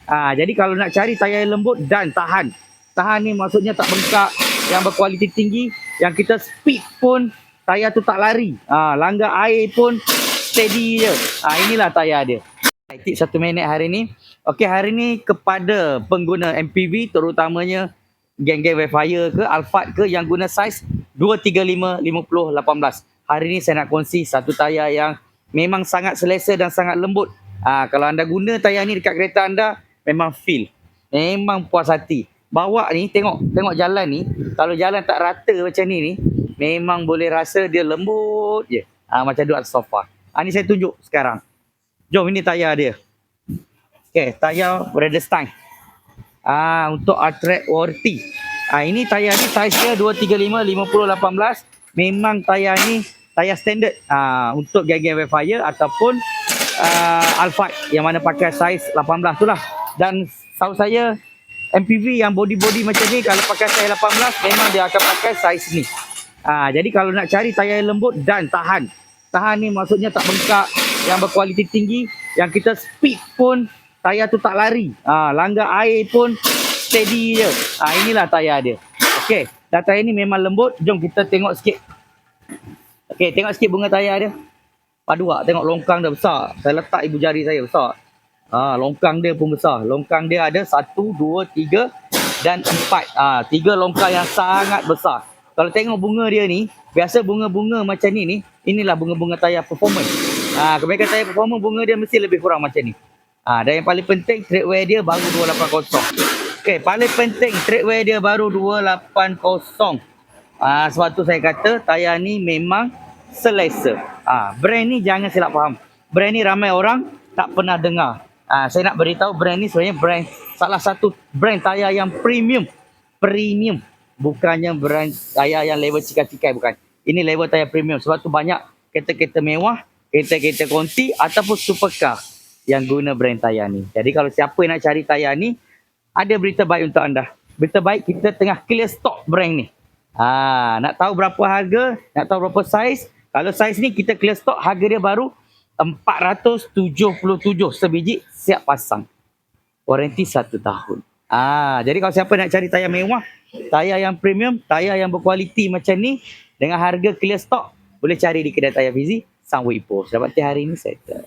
Jadi kalau nak cari tayar yang lembut dan tahan. Tahan ni maksudnya tak bengkak, yang berkualiti tinggi, yang kita speed pun tayar tu tak lari. Langgar air pun steady je. Inilah tayar dia. Tip 1 minit hari ni. Okey, hari ni kepada pengguna MPV terutamanya geng-geng Wayfire ke Alphard ke yang guna saiz 235 50 18. Hari ni saya nak kongsi satu tayar yang memang sangat selesa dan sangat lembut. Kalau anda guna tayar ni dekat kereta anda, memang feel. Memang puas hati. Bawa ni tengok jalan ni, kalau jalan tak rata macam ni memang boleh rasa dia lembut je. Macam duduk atas sofa. Ni saya tunjuk sekarang. Jom, ini tayar dia. Okey, tayar Vredestein. Untuk Alltrack Warranty. Ini tayar ni saiz dia 235 50 18. Memang tayar ni tayar standard untuk geng-geng Wayfire ataupun Alphard yang mana pakai saiz 18 tu lah. Dan tahu saya MPV yang body-body macam ni kalau pakai saiz 18 memang dia akan pakai saiz ni. Jadi kalau nak cari tayar yang lembut dan tahan. Tahan ni maksudnya tak bengkak, yang berkualiti tinggi, yang kita speed pun tayar tu tak lari. Langgar air pun steady je. Inilah tayar dia. Okey, dan tayar ni memang lembut. Jom kita tengok sikit. Okey, tengok sikit bunga tayar dia. Padu tak? Tengok longkang dia besar. Saya letak ibu jari saya besar. Longkang dia pun besar. Longkang dia ada 1, 2, 3 dan 4. 3 longkang yang sangat besar. Kalau tengok bunga dia ni, biasa bunga-bunga macam ni, inilah bunga-bunga tayar performance. Kebanyakan tayar performance bunga dia mesti lebih kurang macam ni. Dan yang paling penting tread wear dia baru 280. Okey, paling penting tread wear dia baru 280. Sebab tu saya kata tayar ni memang selesa. Brand ni jangan silap faham. Brand ni ramai orang tak pernah dengar. Saya nak beritahu brand ni sebenarnya salah satu brand tayar yang premium. Bukannya brand tayar yang level cikai-cikai, bukan. Ini level tayar premium. Sebab tu banyak kereta-kereta mewah, kereta-kereta konti ataupun supercar yang guna brand tayar ni. Jadi kalau siapa yang nak cari tayar ni, ada berita baik untuk anda. Berita baik, kita tengah clear stock brand ni. Nak tahu berapa harga, nak tahu berapa saiz. Kalau saiz ni kita clear stock, harga dia baru 477 sebiji, siap pasang. Waranti 1 tahun. Jadi kalau siapa nak cari tayar mewah, tayar yang premium, tayar yang berkualiti macam ni dengan harga clear stock, boleh cari di kedai tayar Fizi, Sunway Ipoh. Selamat hari ini, settle.